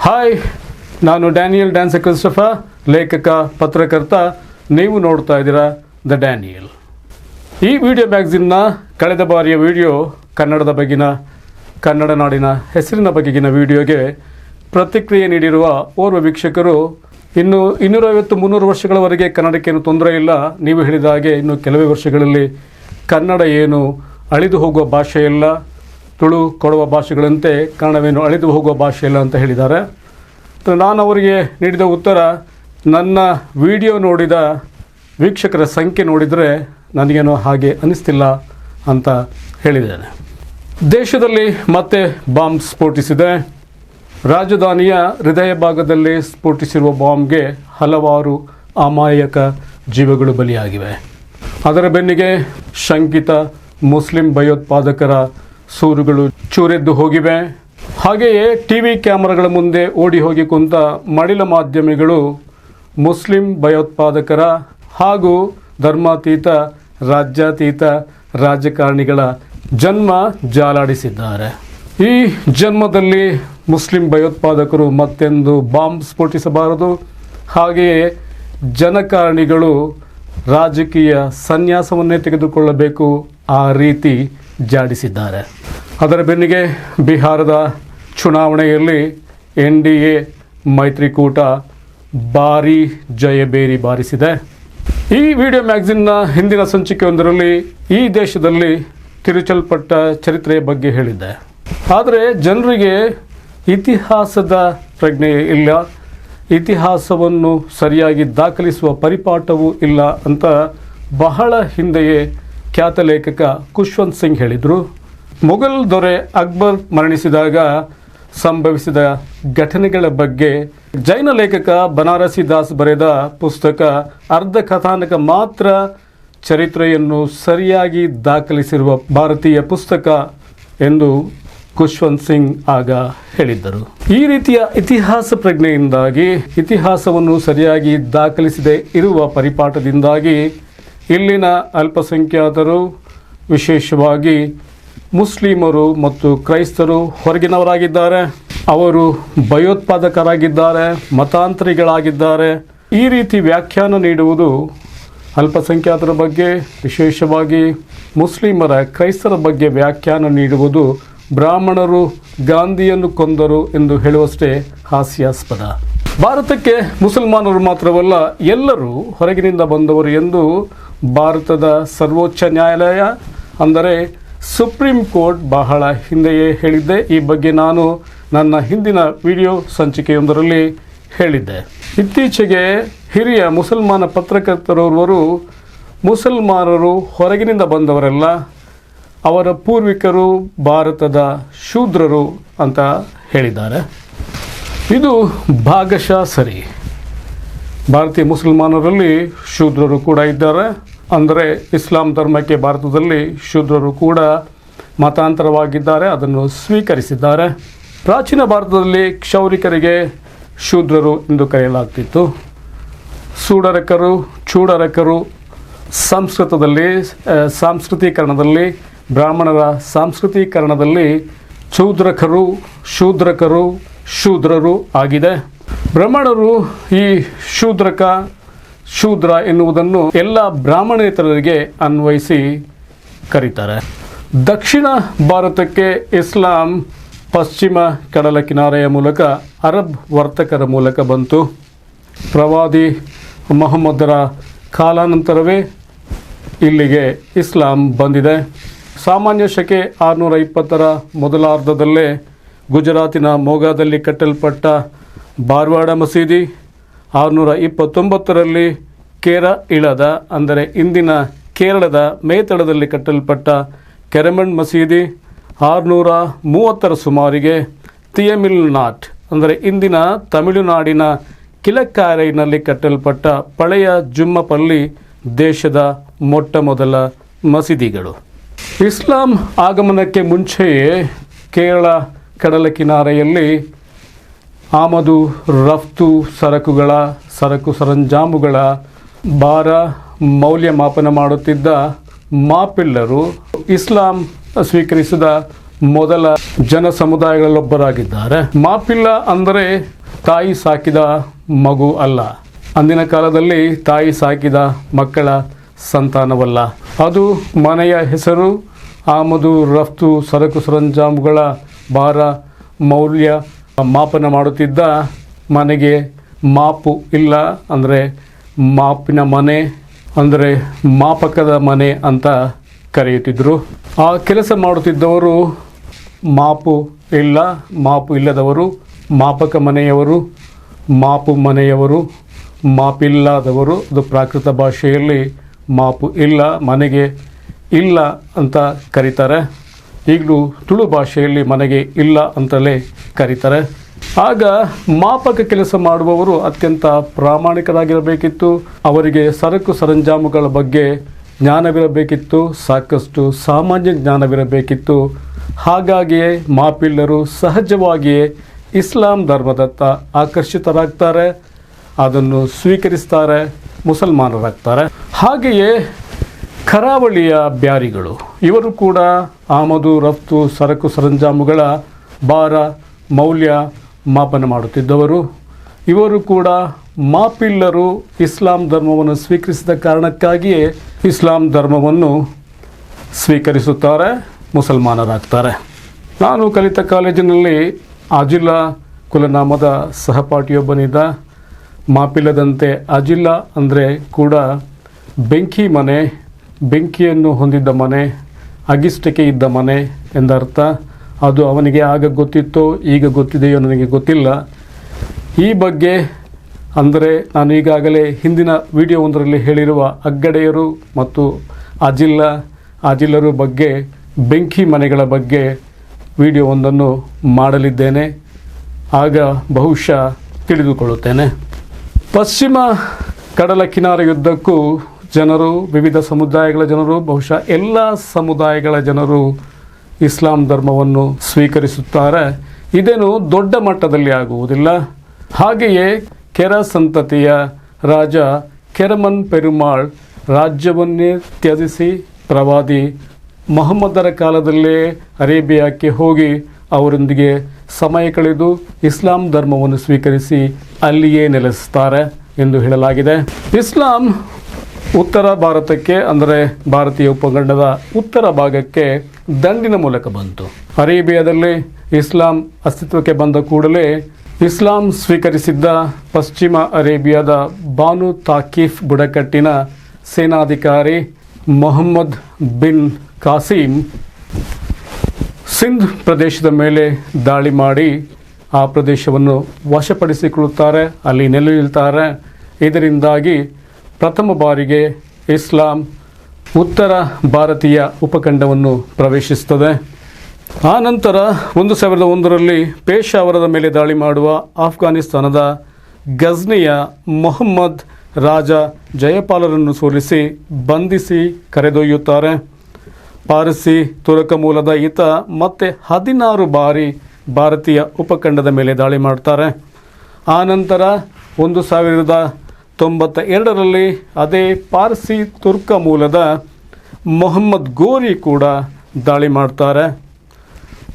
Hi, ನಾನು Daniel dancer Christopher, ಲೇಖಕ, ಪತ್ರಕರ್ತ. ನೀವು ನೋಡ್ತಾ ಇದ್ದೀರಾ ದ ಡ್ಯಾನಿಯಲ್. ಈ ವಿಡಿಯೋ ಮ್ಯಾಗಝಿನ್ನ ಕಳೆದ ಬಾರಿಯ ವಿಡಿಯೋ ಕನ್ನಡದ ಬಗೆಗಿನ, ಕನ್ನಡ ನಾಡಿನ ಹೆಸರಿನ ಬಗೆಗಿನ ವಿಡಿಯೋಗೆ ಪ್ರತಿಕ್ರಿಯೆ ನೀಡಿರುವ ಓರ್ವ ವೀಕ್ಷಕರು, ಇನ್ನು 250-300 ವರ್ಷಗಳವರೆಗೆ ಕನ್ನಡಕ್ಕೇನು ತೊಂದರೆ ಇಲ್ಲ, ನೀವು ಹೇಳಿದ ಹಾಗೆ ಇನ್ನು ಕೆಲವೇ ವರ್ಷಗಳಲ್ಲಿ ಕನ್ನಡ ಏನು ಅಳಿದು ಹೋಗುವ ಭಾಷೆಯಲ್ಲ, ತುಳು ಕೊಡುವ ಭಾಷೆಗಳಂತೆ ಕನ್ನಡವೇನು ಅಳಿದು ಹೋಗುವ ಭಾಷೆಯಲ್ಲ ಅಂತ ಹೇಳಿದ್ದಾರೆ. ನಾನು ಅವರಿಗೆ ನೀಡಿದ ಉತ್ತರ, ನನ್ನ ವಿಡಿಯೋ ನೋಡಿದ ವೀಕ್ಷಕರ ಸಂಖ್ಯೆ ನೋಡಿದರೆ ನನಗೇನೋ ಹಾಗೆ ಅನಿಸ್ತಿಲ್ಲ ಅಂತ ಹೇಳಿದ್ದೇನೆ. ದೇಶದಲ್ಲಿ ಮತ್ತೆ ಬಾಂಬ್ ಸ್ಫೋಟಿಸಿದೆ. ರಾಜಧಾನಿಯ ಹೃದಯ ಭಾಗದಲ್ಲಿ ಸ್ಫೋಟಿಸಿರುವ ಬಾಂಬ್ಗೆ ಹಲವಾರು ಅಮಾಯಕ ಜೀವಗಳು ಬಲಿಯಾಗಿವೆ. ಅದರ ಬೆನ್ನಿಗೆ ಶಂಕಿತ ಮುಸ್ಲಿಂ ಭಯೋತ್ಪಾದಕರ ಸೂರುಗಳು ಚೂರೆದ್ದು ಹೋಗಿವೆ. ಹಾಗೆಯೇ ಟಿವಿ ಕ್ಯಾಮರಾಗಳ ಮುಂದೆ ಓಡಿ ಹೋಗಿ ಕುಂತ ಮಡಿಲ ಮಾಧ್ಯಮಿಗಳು ಮುಸ್ಲಿಂ ಭಯೋತ್ಪಾದಕರ ಹಾಗೂ ಧರ್ಮಾತೀತ, ರಾಜ್ಯಾತೀತ ರಾಜಕಾರಣಿಗಳ ಜನ್ಮ ಜಾಲಾಡಿಸಿದ್ದಾರೆ. ಈ ಜನ್ಮದಲ್ಲಿ ಮುಸ್ಲಿಂ ಭಯೋತ್ಪಾದಕರು ಮತ್ತೆಂದು ಬಾಂಬ್ ಸ್ಫೋಟಿಸಬಾರದು, ಹಾಗೆಯೇ ಜನಕಾರಣಿಗಳು ರಾಜಕೀಯ ಸನ್ಯಾಸವನ್ನೇ ತೆಗೆದುಕೊಳ್ಳಬೇಕು, ಆ ರೀತಿ ಜಾಡಿಸಿದ್ದಾರೆ. ಅದರ ಬೆನ್ನಿಗೆ ಬಿಹಾರದ ಚುನಾವಣೆಯಲ್ಲಿ NDA ಮೈತ್ರಿಕೂಟ ಭಾರೀ ಜಯಬೇರಿ ಬಾರಿಸಿದೆ. ಈ ವಿಡಿಯೋ ಮ್ಯಾಗಝಿನ್ನ ಹಿಂದಿನ ಸಂಚಿಕೆಯೊಂದರಲ್ಲಿ ಈ ದೇಶದಲ್ಲಿ ತಿರುಚಲ್ಪಟ್ಟ ಚರಿತ್ರೆಯ ಬಗ್ಗೆ ಹೇಳಿದ್ದೆ. ಆದರೆ ಜನರಿಗೆ ಇತಿಹಾಸದ ಪ್ರಜ್ಞೆ ಇಲ್ಲ, ಇತಿಹಾಸವನ್ನು ಸರಿಯಾಗಿ ದಾಖಲಿಸುವ ಪರಿಪಾಠವೂ ಇಲ್ಲ ಅಂತ ಬಹಳ ಹಿಂದೆಯೇ ಖ್ಯಾತ ಲೇಖಕ ಖುಷ್ವಂತ್ ಸಿಂಗ್ ಹೇಳಿದರು. ಮೊಘಲ್ ದೊರೆ ಅಕ್ಬರ್ ಮರಣಿಸಿದಾಗ ಸಂಭವಿಸಿದ ಘಟನೆಗಳ ಬಗ್ಗೆ ಜೈನ ಲೇಖಕ ಬನಾರಸಿ ದಾಸ್ ಬರೆದ ಪುಸ್ತಕ ಅರ್ಧ ಕಥಾನಕ ಮಾತ್ರ ಚರಿತ್ರೆಯನ್ನು ಸರಿಯಾಗಿ ದಾಖಲಿಸಿರುವ ಭಾರತೀಯ ಪುಸ್ತಕ ಎಂದು ಖುಷ್ವಂತ್ ಸಿಂಗ್ ಆಗ ಹೇಳಿದ್ದರು. ಈ ರೀತಿಯ ಇತಿಹಾಸ ಪ್ರಜ್ಞೆಯಿಂದಾಗಿ, ಇತಿಹಾಸವನ್ನು ಸರಿಯಾಗಿ ದಾಖಲಿಸದೇ ಇರುವ ಪರಿಪಾಠದಿಂದಾಗಿ ಇಲ್ಲಿನ ಅಲ್ಪಸಂಖ್ಯಾತರು, ವಿಶೇಷವಾಗಿ ಮುಸ್ಲಿಮರು ಮತ್ತು ಕ್ರೈಸ್ತರು ಹೊರಗಿನವರಾಗಿದ್ದಾರೆ. ಅವರು ಭಯೋತ್ಪಾದಕರಾಗಿದ್ದಾರೆ, ಮತಾಂತರಿಗಳಾಗಿದ್ದಾರೆ. ಈ ರೀತಿ ವ್ಯಾಖ್ಯಾನ ನೀಡುವುದು ಅಲ್ಪಸಂಖ್ಯಾತರ ಬಗ್ಗೆ, ವಿಶೇಷವಾಗಿ ಮುಸ್ಲಿಮರ, ಕ್ರೈಸ್ತರ ಬಗ್ಗೆ ವ್ಯಾಖ್ಯಾನ ನೀಡುವುದು ಬ್ರಾಹ್ಮಣರು ಗಾಂಧಿಯನ್ನು ಕೊಂದರು ಎಂದು ಹೇಳುವಷ್ಟೇ ಹಾಸ್ಯಾಸ್ಪದ. ಭಾರತಕ್ಕೆ ಮುಸಲ್ಮಾನರು ಮಾತ್ರವಲ್ಲ, ಎಲ್ಲರೂ ಹೊರಗಿನಿಂದ ಬಂದವರು ಎಂದು ಭಾರತದ ಸರ್ವೋಚ್ಚ ನ್ಯಾಯಾಲಯ ಅಂದರೆ ಸುಪ್ರೀಂ ಕೋರ್ಟ್ ಬಹಳ ಹಿಂದೆಯೇ ಹೇಳಿದ್ದೆ. ಈ ಬಗ್ಗೆ ನಾನು ನನ್ನ ಹಿಂದಿನ ವಿಡಿಯೋ ಸಂಚಿಕೆಯೊಂದರಲ್ಲಿ ಹೇಳಿದ್ದೆ. ಇತ್ತೀಚೆಗೆ ಹಿರಿಯ ಮುಸಲ್ಮಾನ ಪತ್ರಕರ್ತರೋರ್ವರು ಮುಸಲ್ಮಾನರು ಹೊರಗಿನಿಂದ ಬಂದವರೆಲ್ಲ, ಅವರ ಪೂರ್ವಿಕರು ಭಾರತದ ಶೂದ್ರರು ಅಂತ ಹೇಳಿದ್ದಾರೆ. ಇದು ಭಾಗಶಃ ಸರಿ. ಭಾರತೀಯ ಮುಸಲ್ಮಾನರಲ್ಲಿ ಶೂದ್ರರು ಕೂಡ ಇದ್ದಾರೆ. ಅಂದರೆ ಇಸ್ಲಾಂ ಧರ್ಮಕ್ಕೆ ಭಾರತದಲ್ಲಿ ಶೂದ್ರರು ಕೂಡ ಮತಾಂತರವಾಗಿದ್ದಾರೆ, ಅದನ್ನು ಸ್ವೀಕರಿಸಿದ್ದಾರೆ. ಪ್ರಾಚೀನ ಭಾರತದಲ್ಲಿ ಕ್ಷೌರಿಕರಿಗೆ ಶೂದ್ರರು ಎಂದು ಕರೆಯಲಾಗ್ತಿತ್ತು. ಸೂಡರಕರು, ಚೂಡರಕರು ಸಂಸ್ಕೃತದಲ್ಲಿ, ಸಾಂಸ್ಕೃತೀಕರಣದಲ್ಲಿ, ಬ್ರಾಹ್ಮಣರ ಸಾಂಸ್ಕೃತೀಕರಣದಲ್ಲಿ ಚೂದ್ರಕರು, ಶೂದ್ರಕರು, ಶೂದ್ರರು ಆಗಿದೆ. ಬ್ರಾಹ್ಮಣರು ಈ ಶೂದ್ರ ಎನ್ನುವುದನ್ನು ಎಲ್ಲ ಬ್ರಾಹ್ಮಣೇತರರಿಗೆ ಅನ್ವಯಿಸಿ ಕರೀತಾರೆ. ದಕ್ಷಿಣ ಭಾರತಕ್ಕೆ ಇಸ್ಲಾಂ ಪಶ್ಚಿಮ ಕಡಲ ಕಿನಾರೆಯ ಮೂಲಕ ಅರಬ್ ವರ್ತಕರ ಮೂಲಕ ಬಂತು. ಪ್ರವಾದಿ ಮೊಹಮ್ಮದರ ಕಾಲಾನಂತರವೇ ಇಲ್ಲಿಗೆ ಇಸ್ಲಾಂ ಬಂದಿದೆ. ಸಾಮಾನ್ಯ ಶಕೆ 620ರ ಮೊದಲಾರ್ಧದಲ್ಲೇ ಗುಜರಾತಿನ ಮೊಗಾದಲ್ಲಿ ಕಟ್ಟಲ್ಪಟ್ಟ ಬಾರ್ವಾಡ ಮಸೀದಿ, 629ರಲ್ಲಿ ಇಳದ ಅಂದರೆ ಇಂದಿನ ಕೇರಳದ ಮೇತಳದಲ್ಲಿ ಕಟ್ಟಲ್ಪಟ್ಟ ಕೆರಮಣ್ ಮಸೀದಿ, 630ರ ಸುಮಾರಿಗೆ ತಿಯಮಿಲ್ನಾಟ್ ಅಂದರೆ ಇಂದಿನ ತಮಿಳುನಾಡಿನ ಕಿಲಕ್ಕಾರೈನಲ್ಲಿ ಕಟ್ಟಲ್ಪಟ್ಟ ಪಳೆಯ ಜುಮ್ಮಪಲ್ಲಿ ದೇಶದ ಮೊಟ್ಟ ಮೊದಲ ಮಸೀದಿಗಳು. ಇಸ್ಲಾಂ ಆಗಮನಕ್ಕೆ ಮುಂಚೆಯೇ ಕೇರಳ ಕಡಲ ಕಿನಾರೆಯಲ್ಲಿ ಆಮದು ರಫ್ತು ಸರಕು ಸರಂಜಾಮುಗಳ ಭಾರ ಮೌಲ್ಯಮಾಪನ ಮಾಡುತ್ತಿದ್ದ ಮಾಪಿಳ್ಳರು ಇಸ್ಲಾಂ ಸ್ವೀಕರಿಸಿದ ಮೊದಲ ಜನ ಸಮುದಾಯಗಳಲ್ಲೊಬ್ಬರಾಗಿದ್ದಾರೆ. ಮಾಪಿಲ್ಲ ಅಂದರೆ ತಾಯಿ ಸಾಕಿದ ಮಗು ಅಲ್ಲ. ಅಂದಿನ ಕಾಲದಲ್ಲಿ ತಾಯಿ ಸಾಕಿದ ಮಕ್ಕಳ ಸಂತಾನವಲ್ಲ. ಅದು ಮನೆಯ ಹೆಸರು, ಆಮದು ರಫ್ತು, ಸರಕು ಸರಂಜಾಮುಗಳ ಭಾರ, ಮೌಲ್ಯ ಮಾಪನ ಮಾಡುತ್ತಿದ್ದ ಮನೆಗೆ ಮಾಪು ಇಲ್ಲ ಅಂದರೆ ಮಾಪಿನ ಮನೆ ಅಂದರೆ ಮಾಪಕದ ಮನೆ ಅಂತ ಕರೆಯುತ್ತಿದ್ದರು. ಆ ಕೆಲಸ ಮಾಡುತ್ತಿದ್ದವರು ಮಾಪು ಇಲ್ಲದವರು, ಮಾಪಕ ಮನೆಯವರು, ಮಾಪು ಮನೆಯವರು, ಮಾಪಿಲ್ಲದವರು. ಅದು ಪ್ರಾಕೃತ ಭಾಷೆಯಲ್ಲಿ ಮಾಪು ಇಲ್ಲ ಮನೆಗೆ ಇಲ್ಲ ಅಂತ ಕರೀತಾರೆ. ಈಗಲೂ ತುಳು ಭಾಷೆಯಲ್ಲಿ ಮನೆಗೆ ಇಲ್ಲ ಅಂತಲೇ ಕರೀತಾರೆ. ಆಗ ಮಾಪಕ ಕೆಲಸ ಮಾಡುವವರು ಅತ್ಯಂತ ಪ್ರಾಮಾಣಿಕರಾಗಿರಬೇಕಿತ್ತು. ಅವರಿಗೆ ಸರಕು ಸರಂಜಾಮುಗಳ ಬಗ್ಗೆ ಜ್ಞಾನವಿರಬೇಕಿತ್ತು, ಸಾಕಷ್ಟು ಸಾಮಾನ್ಯ ಜ್ಞಾನವಿರಬೇಕಿತ್ತು. ಹಾಗಾಗಿಯೇ ಮಾಪಿಲ್ಲರು ಸಹಜವಾಗಿಯೇ ಇಸ್ಲಾಂ ಧರ್ಮದತ್ತ ಆಕರ್ಷಿತರಾಗ್ತಾರೆ, ಅದನ್ನು ಸ್ವೀಕರಿಸ್ತಾರೆ, ಮುಸಲ್ಮಾನರಾಗ್ತಾರೆ. ಹಾಗೆಯೇ ಕರಾವಳಿಯ ಬ್ಯಾರಿಗಳು, ಇವರು ಕೂಡ ಆಮದು ರಫ್ತು ಸರಕು ಸರಂಜಾಮುಗಳ ಭಾರ ಮೌಲ್ಯ ಮಾಪನ ಮಾಡುತ್ತಿದ್ದವರು. ಇವರು ಕೂಡ ಮಾಪಿಲ್ಲರು ಇಸ್ಲಾಂ ಧರ್ಮವನ್ನು ಸ್ವೀಕರಿಸಿದ ಕಾರಣಕ್ಕಾಗಿಯೇ ಇಸ್ಲಾಂ ಧರ್ಮವನ್ನು ಸ್ವೀಕರಿಸುತ್ತಾರೆ, ಮುಸಲ್ಮಾನರಾಗ್ತಾರೆ. ನಾನು ಕಲಿತ ಕಾಲೇಜಿನಲ್ಲಿ ಅಜಿಲ್ಲ ಕುಲನಾಮದ ಸಹಪಾಠಿಯೊಬ್ಬನಿದ್ದ. ಮಾಪಿಲ್ಲದಂತೆ ಅಜಿಲ್ಲ ಅಂದರೆ ಕೂಡ ಬೆಂಕಿ ಮನೆ, ಬೆಂಕಿಯನ್ನು ಹೊಂದಿದ್ದ ಮನೆ, ಅಗಿಷ್ಟಕ್ಕೆ ಇದ್ದ ಮನೆ ಎಂದರ್ಥ. ಅದು ಅವನಿಗೆ ಆಗ ಗೊತ್ತಿತ್ತೋ ಈಗ ಗೊತ್ತಿದೆಯೋ ನನಗೆ ಗೊತ್ತಿಲ್ಲ. ಈ ಬಗ್ಗೆ ಅಂದರೆ ನಾನು ಈಗಾಗಲೇ ಹಿಂದಿನ ವಿಡಿಯೋ ಒಂದರಲ್ಲಿ ಹೇಳಿರುವ ಅಗ್ಗಡೆಯರು ಮತ್ತು ಅಜಿಲ್ಲರು ಬಗ್ಗೆ, ಬೆಂಕಿ ಮನೆಗಳ ಬಗ್ಗೆ ವಿಡಿಯೋ ಒಂದನ್ನು ಮಾಡಲಿದ್ದೇನೆ. ಆಗ ಬಹುಶಃ ತಿಳಿದುಕೊಳ್ಳುತ್ತೇನೆ. ಪಶ್ಚಿಮ ಕಡಲ ಕಿನಾರೆಯುದ್ದಕ್ಕೂ ಜನರು, ವಿವಿಧ ಸಮುದಾಯಗಳ ಜನರು, ಬಹುಶಃ ಎಲ್ಲ ಸಮುದಾಯಗಳ ಜನರು ಇಸ್ಲಾಂ ಧರ್ಮವನ್ನು ಸ್ವೀಕರಿಸುತ್ತಾರೆ. ಇದೇನು ದೊಡ್ಡ ಮಟ್ಟದಲ್ಲಿ ಆಗುವುದಿಲ್ಲ. ಹಾಗೆಯೇ ಕೆರ ಸಂತತಿಯ ರಾಜ ಕೆರಮನ್ ಪೆರುಮಾಳ್ ರಾಜ್ಯವನ್ನೇ ತ್ಯಜಿಸಿ ಪ್ರವಾದಿ ಮೊಹಮ್ಮದರ ಕಾಲದಲ್ಲೇ ಅರೇಬಿಯಾಕ್ಕೆ ಹೋಗಿ ಅವರೊಂದಿಗೆ ಸಮಯ ಕಳೆದು ಇಸ್ಲಾಂ ಧರ್ಮವನ್ನು ಸ್ವೀಕರಿಸಿ ಅಲ್ಲಿಯೇ ನೆಲೆಸುತ್ತಾರೆ ಎಂದು ಹೇಳಲಾಗಿದೆ. ಇಸ್ಲಾಂ ಉತ್ತರ ಭಾರತಕ್ಕೆ ಅಂದರೆ ಭಾರತೀಯ ಉಪಖಂಡದ ಉತ್ತರ ಭಾಗಕ್ಕೆ ದಂಡಿನ ಮೂಲಕ ಬಂತು. ಅರೇಬಿಯಾದಲ್ಲಿ ಇಸ್ಲಾಂ ಅಸ್ತಿತ್ವಕ್ಕೆ ಬಂದ ಕೂಡಲೇ ಇಸ್ಲಾಂ ಸ್ವೀಕರಿಸಿದ್ದ ಪಶ್ಚಿಮ ಅರೇಬಿಯಾದ ಬಾನು ತಾಕೀಫ್ ಬುಡಕಟ್ಟಿನ ಸೇನಾಧಿಕಾರಿ ಮೊಹಮ್ಮದ್ ಬಿನ್ ಕಾಸಿಂ ಸಿಂಧ್ ಪ್ರದೇಶದ ಮೇಲೆ ದಾಳಿ ಮಾಡಿ ಆ ಪ್ರದೇಶವನ್ನು ವಶಪಡಿಸಿಕೊಳ್ಳುತ್ತಾರೆ, ಅಲ್ಲಿ ನೆಲೆ ನಿಲ್ತಾರೆ. ಇದರಿಂದಾಗಿ ಪ್ರಥಮ ಬಾರಿಗೆ ಇಸ್ಲಾಂ ಉತ್ತರ ಭಾರತೀಯ ಉಪಖಂಡವನ್ನು ಪ್ರವೇಶಿಸುತ್ತದೆ. ಆ ನಂತರ 1001ರಲ್ಲಿ ಪೇಶಾವರದ ಮೇಲೆ ದಾಳಿ ಮಾಡುವ ಆಫ್ಘಾನಿಸ್ತಾನದ ಗಜ್ನಿಯ ಮೊಹಮ್ಮದ್ ರಾಜ ಜಯಪಾಲರನ್ನು ಸೋಲಿಸಿ ಬಂಧಿಸಿ ಕರೆದೊಯ್ಯುತ್ತಾರೆ. ಪಾರಸಿ ತುರಕ ಮೂಲದ ಈತ ಮತ್ತೆ 16 ಬಾರಿ ಭಾರತೀಯ ಉಪಖಂಡದ ಮೇಲೆ ದಾಳಿ ಮಾಡ್ತಾರೆ. ಆ ನಂತರ 1092ರಲ್ಲಿ ಅದೇ ಪಾರ್ಸಿ ತುರ್ಕ ಮೂಲದ ಮೊಹಮ್ಮದ್ ಗೋರಿ ಕೂಡ ದಾಳಿ ಮಾಡ್ತಾರೆ.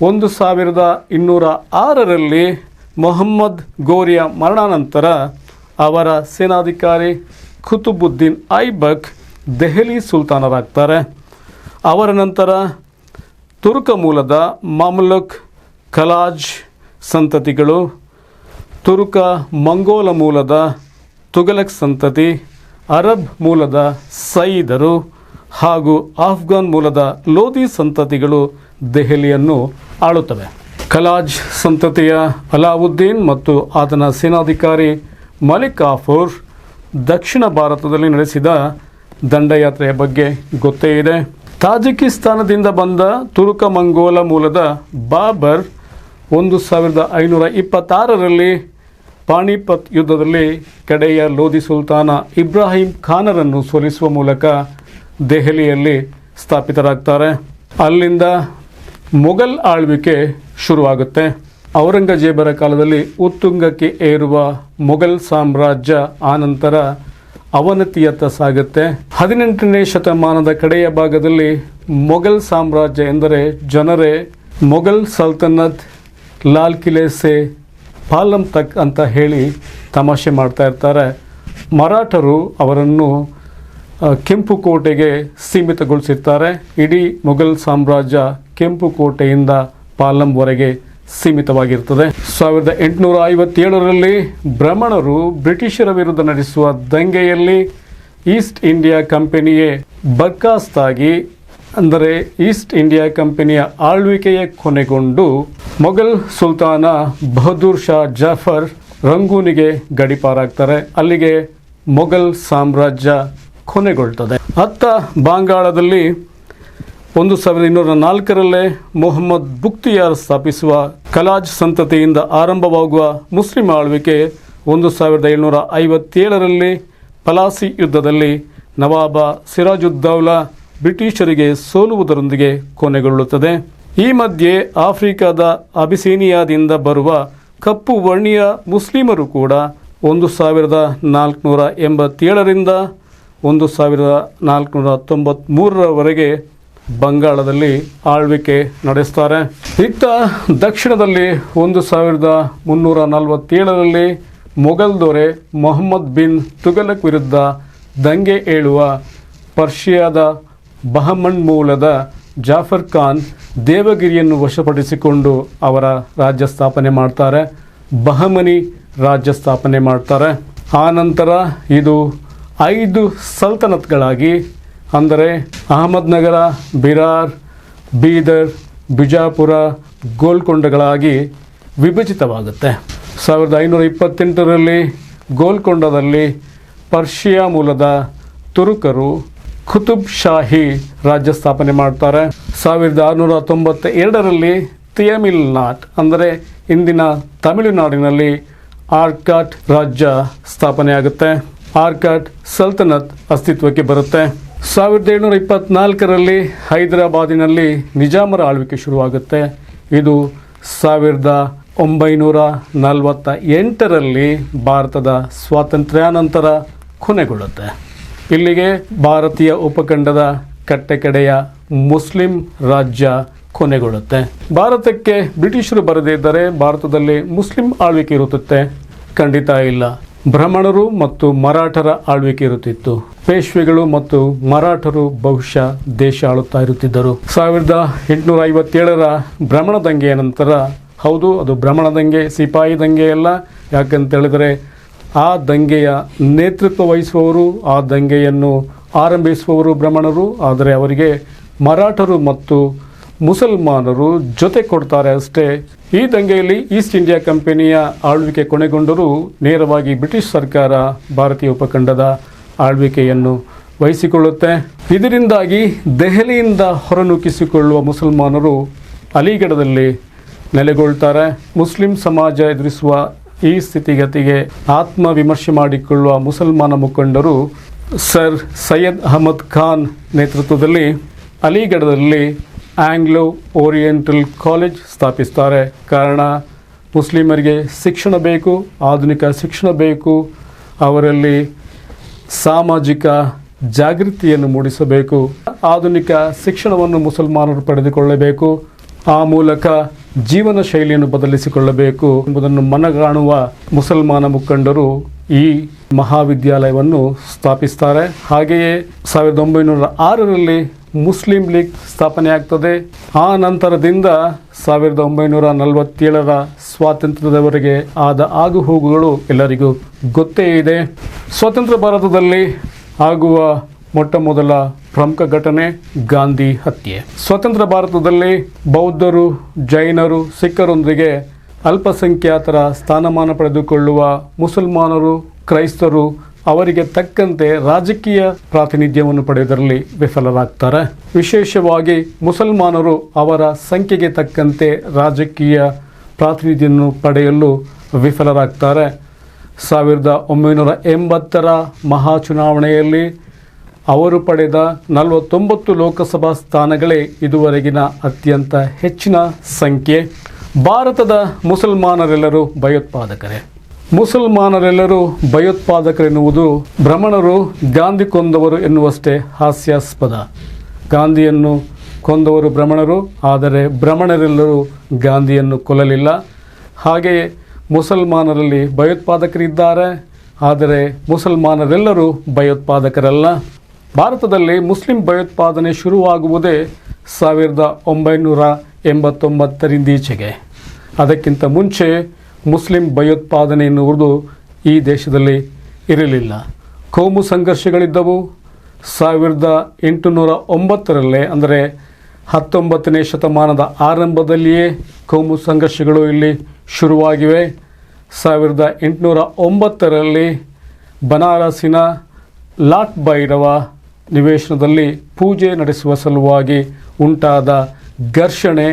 1206ರಲ್ಲಿ ಮೊಹಮ್ಮದ್ ಗೋರಿಯ ಮರಣಾನಂತರ ಅವರ ಸೇನಾಧಿಕಾರಿ ಕುತುಬುದ್ದೀನ್ ಐಬಕ್ ದೆಹಲಿ ಸುಲ್ತಾನರಾಗ್ತಾರೆ. ಅವರ ನಂತರ ತುರ್ಕ ಮೂಲದ ಮಮ್ಲುಕ್ ಖಲಾಜ್ ಸಂತತಿಗಳು, ತುರ್ಕ ಮಂಗೋಲ ಮೂಲದ ತುಘಲಕ್ ಸಂತತಿ, ಅರಬ್ ಮೂಲದ ಸೈದರು ಹಾಗೂ ಆಫ್ಘಾನ್ ಮೂಲದ ಲೋಧಿ ಸಂತತಿಗಳು ದೆಹಲಿಯನ್ನು ಆಳುತ್ತವೆ. ಖಲಾಜ್ ಸಂತತಿಯ ಅಲಾವುದ್ದೀನ್ ಮತ್ತು ಆತನ ಸೇನಾಧಿಕಾರಿ ಮಲಿಕ್ ಕಾಫೂರ್ ದಕ್ಷಿಣ ಭಾರತದಲ್ಲಿ ನಡೆಸಿದ ದಂಡಯಾತ್ರೆಯ ಬಗ್ಗೆ ಗೊತ್ತೇ ಇದೆ. ತಾಜಿಕಿಸ್ತಾನದಿಂದ ಬಂದ ತುರ್ಕ ಮಂಗೋಲ ಮೂಲದ ಬಾಬರ್ 1526ರಲ್ಲಿ ಪಾಣಿಪತ್ ಯುದ್ಧದಲ್ಲಿ ಕಡೆಯ ಲೋಧಿ ಸುಲ್ತಾನ ಇಬ್ರಾಹಿಂ ಖಾನರನ್ನು ಸೋಲಿಸುವ ಮೂಲಕ ದೆಹಲಿಯಲ್ಲಿ ಸ್ಥಾಪಿತರಾಗ್ತಾರೆ. ಅಲ್ಲಿಂದ ಮೊಘಲ್ ಆಳ್ವಿಕೆ ಶುರುವಾಗುತ್ತೆ. ಔರಂಗಜೇಬರ ಕಾಲದಲ್ಲಿ ಉತ್ತುಂಗಕ್ಕೆ ಏರುವ ಮೊಘಲ್ ಸಾಮ್ರಾಜ್ಯ ಆನಂತರ ಅವನತಿಯತ್ತ ಸಾಗುತ್ತೆ. 18ನೇ ಶತಮಾನದ ಕಡೆಯ ಭಾಗದಲ್ಲಿ ಮೊಘಲ್ ಸಾಮ್ರಾಜ್ಯ ಎಂದರೆ ಜನರೇ ಮೊಘಲ್ ಸಲ್ತನತ್ ಲಾಲ್ ಕಿಲೆ ಸೆ ಪಾಲಂ ತಕ್ ಅಂತ ಹೇಳಿ ತಮಾಷೆ ಮಾಡ್ತಾ ಇರ್ತಾರೆ. ಮರಾಠರು ಅವರನ್ನು ಕೆಂಪು ಕೋಟೆಗೆ ಸೀಮಿತಗೊಳಿಸಿರ್ತಾರೆ. ಇಡೀ ಮೊಘಲ್ ಸಾಮ್ರಾಜ್ಯ ಕೆಂಪು ಕೋಟೆಯಿಂದ ಪಾಲಂವರೆಗೆ ಸೀಮಿತವಾಗಿರ್ತದೆ. 1857ರಲ್ಲಿ ಬ್ರಾಹ್ಮಣರು ಬ್ರಿಟಿಷರ ವಿರುದ್ಧ ನಡೆಸುವ ದಂಗೆಯಲ್ಲಿ ಈಸ್ಟ್ ಇಂಡಿಯಾ ಕಂಪನಿಯೇ ಬರ್ಖಾಸ್ತಾಗಿ, ಅಂದರೆ ಈಸ್ಟ್ ಇಂಡಿಯಾ ಕಂಪನಿಯ ಆಳ್ವಿಕೆಯ ಕೊನೆಗೊಂಡು ಮೊಘಲ್ ಸುಲ್ತಾನ ಬಹದ್ದೂರ್ ಶಾ ಜಾಫರ್ ರಂಗೂನಿಗೆ ಗಡೀಪಾರಾಗ್ತಾರೆ. ಅಲ್ಲಿಗೆ ಮೊಘಲ್ ಸಾಮ್ರಾಜ್ಯ ಕೊನೆಗೊಳ್ತದೆ. ಅತ್ತ ಬಂಗಾಳದಲ್ಲಿ 1204ರಲ್ಲೇ ಮೊಹಮ್ಮದ್ ಬುಕ್ತಿಯಾರ್ ಸ್ಥಾಪಿಸುವ ಕಲಾಜ್ ಸಂತತಿಯಿಂದ ಆರಂಭವಾಗುವ ಮುಸ್ಲಿಂ ಆಳ್ವಿಕೆ 1757ರಲ್ಲಿ ಪಲಾಸಿ ಯುದ್ಧದಲ್ಲಿ ನವಾಬ ಸಿರಾಜುದ್ದೌಲಾ ಬ್ರಿಟಿಷರಿಗೆ ಸೋಲುವುದರೊಂದಿಗೆ ಕೊನೆಗೊಳ್ಳುತ್ತದೆ. ಈ ಮಧ್ಯೆ ಆಫ್ರಿಕಾದ ಅಬಿಸಿನಿಯಾದಿಂದ ಬರುವ ಕಪ್ಪು ವರ್ಣೀಯ ಮುಸ್ಲಿಮರು ಕೂಡ 1487ರಿಂದ 1493ರವರೆಗೆ ಬಂಗಾಳದಲ್ಲಿ ಆಳ್ವಿಕೆ ನಡೆಸ್ತಾರೆ. ಇತ್ತ ದಕ್ಷಿಣದಲ್ಲಿ 1347ರಲ್ಲಿ ಮೊಘಲ್ ದೊರೆ ಮೊಹಮ್ಮದ್ ಬಿನ್ ತುಘಲಕ್ ವಿರುದ್ಧ ದಂಗೆ ಏಳುವ ಪರ್ಷಿಯಾದ ಬಹಮನ್ ಮೂಲದ ಜಾಫರ್ ಖಾನ್ ದೇವಗಿರಿಯನ್ನು ವಶಪಡಿಸಿಕೊಂಡು ಅವರ ರಾಜ್ಯ ಸ್ಥಾಪನೆ ಮಾಡ್ತಾರೆ. ಬಹಮನಿ ರಾಜ್ಯ ಸ್ಥಾಪನೆ ಮಾಡ್ತಾರೆ. ಆ ನಂತರ ಇದು 5 ಸಲ್ತನತ್ಗಳಾಗಿ, ಅಂದರೆ ಅಹಮದ್ನಗರ, ಬಿರಾರ್, ಬೀದರ್, ಬಿಜಾಪುರ, ಗೋಲ್ಕೊಂಡಗಳಾಗಿ ವಿಭಜಿತವಾಗುತ್ತೆ. 1528ರಲ್ಲಿ ಗೋಲ್ಕೊಂಡದಲ್ಲಿ ಪರ್ಷಿಯಾ ಮೂಲದ ತುರುಕರು ಕುತುಬ್ ಶಾಹಿ ರಾಜ್ಯ ಸ್ಥಾಪನೆ ಮಾಡ್ತಾರೆ. 1692ರಲ್ಲಿ ತಿಯಮಿಲ್ನಾಟ್, ಅಂದರೆ ಇಂದಿನ ತಮಿಳುನಾಡಿನಲ್ಲಿ ಆರ್ಕಾಟ್ ರಾಜ್ಯ ಸ್ಥಾಪನೆಯಾಗುತ್ತೆ. ಆರ್ಕಾಟ್ ಸಲ್ತನತ್ ಅಸ್ತಿತ್ವಕ್ಕೆ ಬರುತ್ತೆ. 1724ರಲ್ಲಿ ಹೈದರಾಬಾದಿನಲ್ಲಿ ನಿಜಾಮರ ಆಳ್ವಿಕೆ ಶುರುವಾಗುತ್ತೆ. ಇದು 1948ರಲ್ಲಿ ಭಾರತದ ಸ್ವಾತಂತ್ರ್ಯಾನಂತರ ಕೊನೆಗೊಳ್ಳುತ್ತೆ. ಇಲ್ಲಿಗೆ ಭಾರತೀಯ ಉಪಖಂಡದ ಕಟ್ಟಕಡೆಯ ಮುಸ್ಲಿಂ ರಾಜ್ಯ ಕೊನೆಗೊಳ್ಳುತ್ತೆ. ಭಾರತಕ್ಕೆ ಬ್ರಿಟಿಷರು ಬರದೇ ಇದ್ದರೆ ಭಾರತದಲ್ಲಿ ಮುಸ್ಲಿಂ ಆಳ್ವಿಕೆ ಇರುತ್ತದೆ? ಖಂಡಿತ ಇಲ್ಲ. ಬ್ರಾಹ್ಮಣರು ಮತ್ತು ಮರಾಠರ ಆಳ್ವಿಕೆ ಇರುತ್ತಿತ್ತು. ಪೇಶ್ವೆಗಳು ಮತ್ತು ಮರಾಠರು ಬಹುಶಃ ದೇಶ ಆಳುತ್ತಾ ಇರುತ್ತಿದ್ದರು. 1857ರ ಬ್ರಾಹ್ಮಣ ದಂಗೆಯ ನಂತರ, ಹೌದು ಅದು ಬ್ರಾಹ್ಮಣ ದಂಗೆ, ಸಿಪಾಯಿ ದಂಗೆ ಅಲ್ಲ. ಯಾಕಂತ ಹೇಳಿದರೆ ಆ ದಂಗೆಯ ನೇತೃತ್ವ ವಹಿಸುವವರು, ಆ ದಂಗೆಯನ್ನು ಆರಂಭಿಸುವವರು ಬ್ರಾಹ್ಮಣರು. ಆದರೆ ಅವರಿಗೆ ಮರಾಠರು ಮತ್ತು ಮುಸಲ್ಮಾನರು ಜೊತೆ ಕೊಡ್ತಾರೆ ಅಷ್ಟೇ. ಈ ದಂಗೆಯಲ್ಲಿ ಈಸ್ಟ್ ಇಂಡಿಯಾ ಕಂಪನಿಯ ಆಳ್ವಿಕೆ ಕೊನೆಗೊಂಡರೂ ನೇರವಾಗಿ ಬ್ರಿಟಿಷ್ ಸರ್ಕಾರ ಭಾರತೀಯ ಉಪಖಂಡದ ಆಳ್ವಿಕೆಯನ್ನು ವಹಿಸಿಕೊಳ್ಳುತ್ತೆ. ಇದರಿಂದಾಗಿ ದೆಹಲಿಯಿಂದ ಹೊರನೂಕಿಸಿಕೊಳ್ಳುವ ಮುಸಲ್ಮಾನರು ಅಲಿಗಢದಲ್ಲಿ ನೆಲೆಗೊಳ್ತಾರೆ. ಮುಸ್ಲಿಂ ಸಮಾಜ ಎದುರಿಸುವ ಈ ಸ್ಥಿತಿಗತಿಗೆ ಆತ್ಮವಿಮರ್ಶೆ ಮಾಡಿಕೊಳ್ಳುವ ಮುಸಲ್ಮಾನ ಮುಖಂಡರು ಸರ್ ಸೈಯದ್ ಅಹಮದ್ ಖಾನ್ ನೇತೃತ್ವದಲ್ಲಿ ಅಲಿಗಢದಲ್ಲಿ ಆಂಗ್ಲೋ ಓರಿಯೆಂಟಲ್ ಕಾಲೇಜ್ ಸ್ಥಾಪಿಸ್ತಾರೆ. ಕಾರಣ, ಮುಸ್ಲಿಮರಿಗೆ ಶಿಕ್ಷಣ ಬೇಕು, ಆಧುನಿಕ ಶಿಕ್ಷಣ ಬೇಕು, ಅವರಲ್ಲಿ ಸಾಮಾಜಿಕ ಜಾಗೃತಿಯನ್ನು ಮೂಡಿಸಬೇಕು, ಆಧುನಿಕ ಶಿಕ್ಷಣವನ್ನು ಮುಸಲ್ಮಾನರು ಪಡೆದುಕೊಳ್ಳಬೇಕು, ಆ ಮೂಲಕ ಜೀವನ ಶೈಲಿಯನ್ನು ಬದಲಿಸಿಕೊಳ್ಳಬೇಕು ಎಂಬುದನ್ನು ಮನಗಾಣುವ ಮುಸಲ್ಮಾನ ಮುಖಂಡರು ಈ ಮಹಾವಿದ್ಯಾಲಯವನ್ನು ಸ್ಥಾಪಿಸ್ತಾರೆ. ಹಾಗೆಯೇ 1906ರಲ್ಲಿ ಮುಸ್ಲಿಂ ಲೀಗ್ ಸ್ಥಾಪನೆ ಆಗ್ತದೆ. ಆ ನಂತರದಿಂದ 1947ರ ಸ್ವಾತಂತ್ರ್ಯದವರೆಗೆ ಆದ ಆಗುಹೋಗುಗಳು ಎಲ್ಲರಿಗೂ ಗೊತ್ತೇ ಇದೆ. ಸ್ವತಂತ್ರ ಭಾರತದಲ್ಲಿ ಆಗುವ ಮೊಟ್ಟ ಮೊದಲ ಪ್ರಮುಖ ಘಟನೆ ಗಾಂಧಿ ಹತ್ಯೆ. ಸ್ವತಂತ್ರ ಭಾರತದಲ್ಲಿ ಬೌದ್ಧರು, ಜೈನರು, ಸಿಖ್ಖರೊಂದಿಗೆ ಅಲ್ಪಸಂಖ್ಯಾತರ ಸ್ಥಾನಮಾನ ಪಡೆದುಕೊಳ್ಳುವ ಮುಸಲ್ಮಾನರು, ಕ್ರೈಸ್ತರು ಅವರಿಗೆ ತಕ್ಕಂತೆ ರಾಜಕೀಯ ಪ್ರಾತಿನಿಧ್ಯವನ್ನು ಪಡೆಯುವುದರಲ್ಲಿ ವಿಫಲರಾಗ್ತಾರೆ. ವಿಶೇಷವಾಗಿ ಮುಸಲ್ಮಾನರು ಅವರ ಸಂಖ್ಯೆಗೆ ತಕ್ಕಂತೆ ರಾಜಕೀಯ ಪ್ರಾತಿನಿಧ್ಯವನ್ನು ಪಡೆಯಲು ವಿಫಲರಾಗ್ತಾರೆ. 1980ರ ಮಹಾ ಚುನಾವಣೆಯಲ್ಲಿ ಅವರು ಪಡೆದ 49 ಲೋಕಸಭಾ ಸ್ಥಾನಗಳೇ ಇದುವರೆಗಿನ ಅತ್ಯಂತ ಹೆಚ್ಚಿನ ಸಂಖ್ಯೆ. ಭಾರತದ ಮುಸಲ್ಮಾನರೆಲ್ಲರೂ ಭಯೋತ್ಪಾದಕರೇ. ಮುಸಲ್ಮಾನರೆಲ್ಲರೂ ಭಯೋತ್ಪಾದಕರೆನ್ನುವುದು ಬ್ರಾಹ್ಮಣರು ಗಾಂಧಿ ಕೊಂದವರು ಎನ್ನುವಷ್ಟೇ ಹಾಸ್ಯಾಸ್ಪದ. ಗಾಂಧಿಯನ್ನು ಕೊಂದವರು ಬ್ರಾಹ್ಮಣರು, ಆದರೆ ಬ್ರಾಹ್ಮಣರೆಲ್ಲರೂ ಗಾಂಧಿಯನ್ನು ಕೊಲ್ಲಲಿಲ್ಲ. ಹಾಗೆಯೇ ಮುಸಲ್ಮಾನರಲ್ಲಿ ಭಯೋತ್ಪಾದಕರಿದ್ದಾರೆ, ಆದರೆ ಮುಸಲ್ಮಾನರೆಲ್ಲರೂ ಭಯೋತ್ಪಾದಕರಲ್ಲ. ಭಾರತದಲ್ಲಿ ಮುಸ್ಲಿಂ ಭಯೋತ್ಪಾದನೆ ಶುರುವಾಗುವುದೇ 1989ರಿಂದೀಚೆಗೆ. ಅದಕ್ಕಿಂತ ಮುಂಚೆ ಮುಸ್ಲಿಂ ಭಯೋತ್ಪಾದನೆ ಎನ್ನುವುದು ಈ ದೇಶದಲ್ಲಿ ಇರಲಿಲ್ಲ. ಕೋಮು ಸಂಘರ್ಷಗಳಿದ್ದವು. 1809ರಲ್ಲೇ ಅಂದರೆ 19ನೇ ಶತಮಾನದ ಆರಂಭದಲ್ಲಿಯೇ ಕೋಮು ಸಂಘರ್ಷಗಳು ಇಲ್ಲಿ ಶುರುವಾಗಿವೆ. 1809ರಲ್ಲಿ ಬನಾರಸಿನ ಲಾಟ್ ಭೈರವ ನಿವೇಶನದಲ್ಲಿ ಪೂಜೆ ನಡೆಸುವ ಸಲುವಾಗಿ ಉಂಟಾದ ಘರ್ಷಣೆ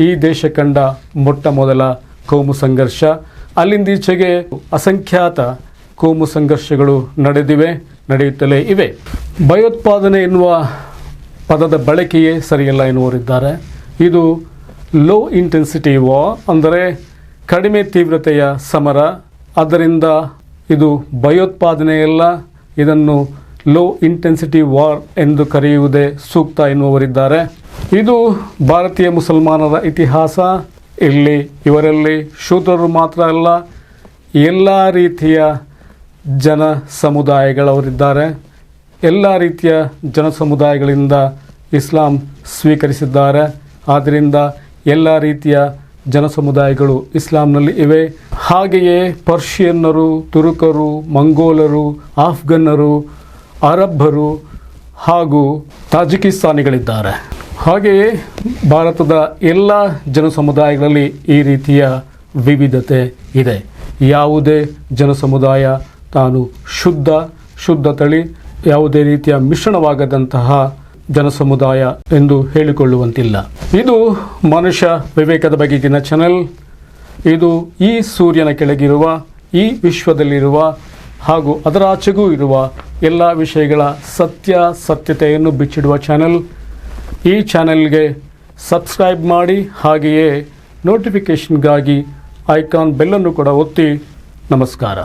ಈ ದೇಶ ಕಂಡ ಮೊಟ್ಟ ಮೊದಲ ಕೋಮು ಸಂಘರ್ಷ. ಅಲ್ಲಿಂದೀಚೆಗೆ ಅಸಂಖ್ಯಾತ ಕೋಮು ಸಂಘರ್ಷಗಳು ನಡೆಯುತ್ತಲೇ ಇವೆ. ಭಯೋತ್ಪಾದನೆ ಎನ್ನುವ ಪದದ ಬಳಕೆಯೇ ಸರಿಯಲ್ಲ ಎನ್ನುವರಿದ್ದಾರೆ. ಇದು ಲೋ ಇಂಟೆನ್ಸಿಟಿ ವಾರ್, ಅಂದರೆ ಕಡಿಮೆ ತೀವ್ರತೆಯ ಸಮರ. ಆದ್ದರಿಂದ ಇದು ಭಯೋತ್ಪಾದನೆಯಲ್ಲ, ಇದನ್ನು ಲೋ ಇಂಟೆನ್ಸಿಟಿ ವಾರ್ ಎಂದು ಕರೆಯುವುದೇ ಸೂಕ್ತ ಎನ್ನುವರಿದ್ದಾರೆ. ಇದು ಭಾರತೀಯ ಮುಸಲ್ಮಾನರ ಇತಿಹಾಸ. ಇವರಲ್ಲಿ ಶೂದ್ರರು ಮಾತ್ರ ಅಲ್ಲ, ಎಲ್ಲ ರೀತಿಯ ಜನ ಸಮುದಾಯಗಳವರಿದ್ದಾರೆ. ಎಲ್ಲ ರೀತಿಯ ಜನ ಸಮುದಾಯಗಳಿಂದ ಇಸ್ಲಾಂ ಸ್ವೀಕರಿಸಿದ್ದಾರೆ. ಆದ್ದರಿಂದ ಎಲ್ಲ ರೀತಿಯ ಜನ ಸಮುದಾಯಗಳು ಇಸ್ಲಾಂನಲ್ಲಿ ಇವೆ. ಹಾಗೆಯೇ ಪರ್ಷಿಯನ್ನರು, ತುರುಕರು, ಮಂಗೋಲರು, ಆಫ್ಘನ್ನರು, ಅರಬ್ಬರು ಹಾಗೂ ತಾಜಿಕಿಸ್ತಾನಿಗಳಿದ್ದಾರೆ. ಹಾಗೆಯೇ ಭಾರತದ ಎಲ್ಲ ಜನ ಸಮುದಾಯಗಳಲ್ಲಿ ಈ ರೀತಿಯ ವಿವಿಧತೆ ಇದೆ. ಯಾವುದೇ ಜನ ಸಮುದಾಯ ತಾನು ಶುದ್ಧ ತಳಿ, ಯಾವುದೇ ರೀತಿಯ ಮಿಶ್ರಣವಾಗದಂತಹ ಜನ ಸಮುದಾಯ ಎಂದು ಹೇಳಿಕೊಳ್ಳುವಂತಿಲ್ಲ. ಇದು ಮನುಷ್ಯ ವಿವೇಕದ ಬಗೆಗಿನ ಚಾನೆಲ್. ಇದು ಈ ಸೂರ್ಯನ ಕೆಳಗಿರುವ, ಈ ವಿಶ್ವದಲ್ಲಿರುವ ಹಾಗೂ ಅದರ ಆಚೆಗೂ ಇರುವ ಎಲ್ಲ ವಿಷಯಗಳ ಸತ್ಯತೆಯನ್ನು ಬಿಚ್ಚಿಡುವ ಚಾನೆಲ್. ಈ ಚಾನೆಲ್ಗೆ ಸಬ್ಸ್ಕ್ರೈಬ್ ಮಾಡಿ, ಹಾಗೆಯೇ ನೋಟಿಫಿಕೇಷನ್ಗಾಗಿ ಐಕಾನ್ ಬೆಲ್ಲನ್ನು ಕೂಡ ಒತ್ತಿ. ನಮಸ್ಕಾರ.